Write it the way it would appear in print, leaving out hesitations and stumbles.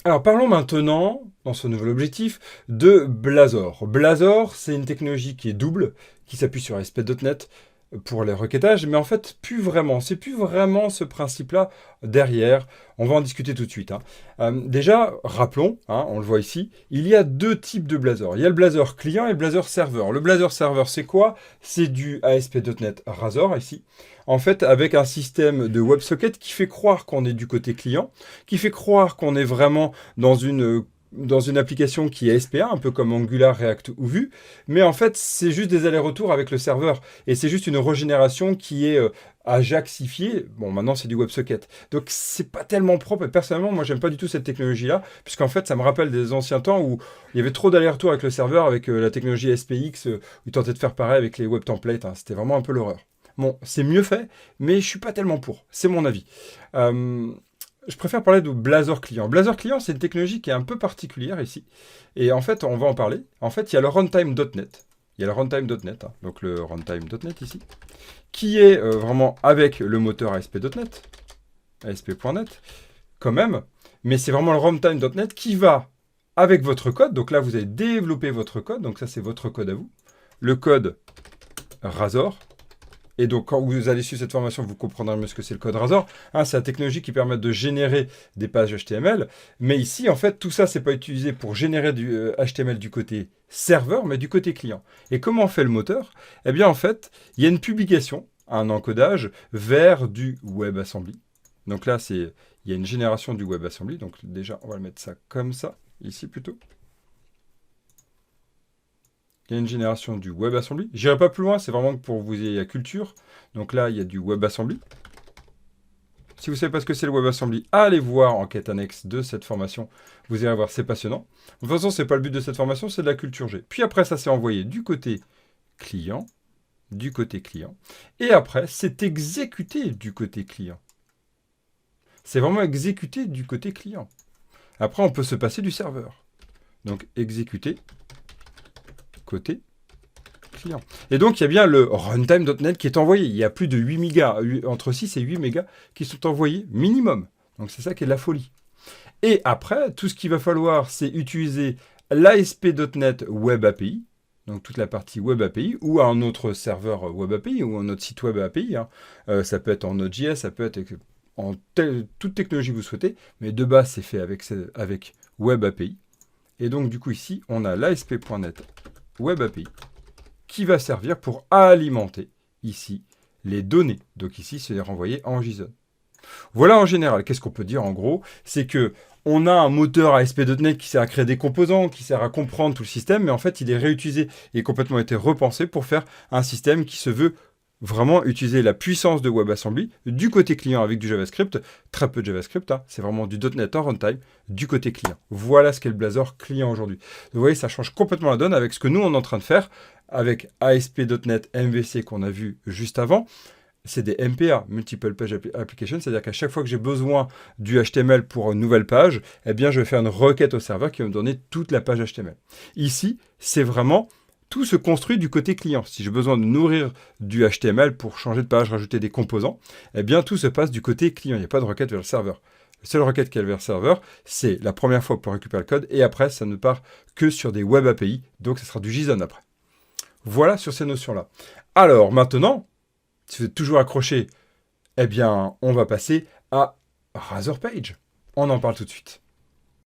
Alors parlons maintenant, dans ce nouvel objectif, de Blazor. Blazor, c'est une technologie qui est double, qui s'appuie sur ASP.NET pour les requêtages, mais en fait, plus vraiment. C'est plus vraiment ce principe-là derrière. On va en discuter tout de suite, hein. Déjà, rappelons, hein, on le voit ici, il y a deux types de Blazor. Il y a le Blazor client et le Blazor serveur. Le Blazor serveur, c'est quoi? C'est du ASP.NET Razor, ici. En fait, avec un système de WebSocket qui fait croire qu'on est du côté client, qui fait croire qu'on est vraiment dans une application qui est SPA, un peu comme Angular, React ou Vue, mais en fait, c'est juste des allers-retours avec le serveur, et c'est juste une régénération qui est ajaxifiée. Bon, maintenant, c'est du WebSocket. Donc, c'est pas tellement propre, et personnellement, moi, j'aime pas du tout cette technologie-là, puisqu'en fait, ça me rappelle des anciens temps où il y avait trop d'allers-retours avec le serveur, avec la technologie SPX, où ils tentaient de faire pareil avec les web templates, hein. C'était vraiment un peu l'horreur. Bon, c'est mieux fait, mais je suis pas tellement pour. C'est mon avis. Euh, je préfère parler de Blazor client. Blazor client, c'est une technologie qui est un peu particulière ici. Et en fait, on va en parler. En fait, il y a le runtime.net. Il y a le runtime.net, hein, donc le runtime.net ici, qui est vraiment avec le moteur ASP.NET, ASP.NET, quand même. Mais c'est vraiment le runtime.net qui va avec votre code. Donc là, vous avez développé votre code. Donc ça, c'est votre code à vous. Le code Razor. Et donc, quand vous allez suivre cette formation, vous comprendrez mieux ce que c'est le code Razor. Hein, c'est la technologie qui permet de générer des pages HTML. Mais ici, en fait, tout ça, c'est pas utilisé pour générer du HTML du côté serveur, mais du côté client. Et comment fait le moteur? Eh bien, en fait, il y a une publication, un encodage vers du WebAssembly. Donc là, il y a une génération du WebAssembly. Donc déjà, on va le mettre ça comme ça, ici plutôt. Il y a une génération du WebAssembly. J'irai pas plus loin, c'est vraiment pour vous ayez la culture. Donc là, il y a du WebAssembly. Si vous ne savez pas ce que c'est le WebAssembly, allez voir en quête annexe de cette formation. Vous irez voir, c'est passionnant. De toute façon, ce n'est pas le but de cette formation, c'est de la culture G. Puis après, ça s'est envoyé du côté client. Du côté client. Et après, c'est exécuté du côté client. C'est vraiment exécuté du côté client. Après, on peut se passer du serveur. Donc, exécuter côté client. Et donc, il y a bien le runtime.net qui est envoyé. Il y a plus de 8 mégas, entre 6 et 8 mégas qui sont envoyés minimum. Donc, c'est ça qui est de la folie. Et après, tout ce qu'il va falloir, c'est utiliser l'ASP.NET Web API, donc toute la partie Web API, ou un autre serveur Web API, ou un autre site Web API. Hein. Ça peut être en Node.js, ça peut être en toute technologie que vous souhaitez, mais de base, c'est fait avec Web API. Et donc, du coup, ici, on a l'ASP.NET Web API qui va servir pour alimenter ici les données. Donc ici, c'est renvoyé en JSON. Voilà en général. Qu'est-ce qu'on peut dire en gros? C'est que on a un moteur ASP.NET qui sert à créer des composants, qui sert à comprendre tout le système, mais en fait, il est réutilisé et complètement été repensé pour faire un système qui se veut vraiment utiliser la puissance de WebAssembly du côté client avec du JavaScript, très peu de JavaScript, hein, c'est vraiment du .NET en runtime du côté client. Voilà ce qu'est le Blazor client aujourd'hui. Vous voyez, ça change complètement la donne avec ce que nous on est en train de faire avec ASP.NET MVC qu'on a vu juste avant. C'est des MPA, Multiple Page Application, c'est-à-dire qu'à chaque fois que j'ai besoin du HTML pour une nouvelle page, eh bien je vais faire une requête au serveur qui va me donner toute la page HTML. Ici, c'est vraiment tout se construit du côté client. Si j'ai besoin de nourrir du HTML pour changer de page, rajouter des composants, eh bien tout se passe du côté client. Il n'y a pas de requête vers le serveur. La seule requête qu'il y a vers le serveur, c'est la première fois pour récupérer le code, et après, ça ne part que sur des web API, donc ça sera du JSON après. Voilà sur ces notions-là. Alors maintenant, si vous êtes toujours accroché, eh bien, on va passer à Razor Page. On en parle tout de suite.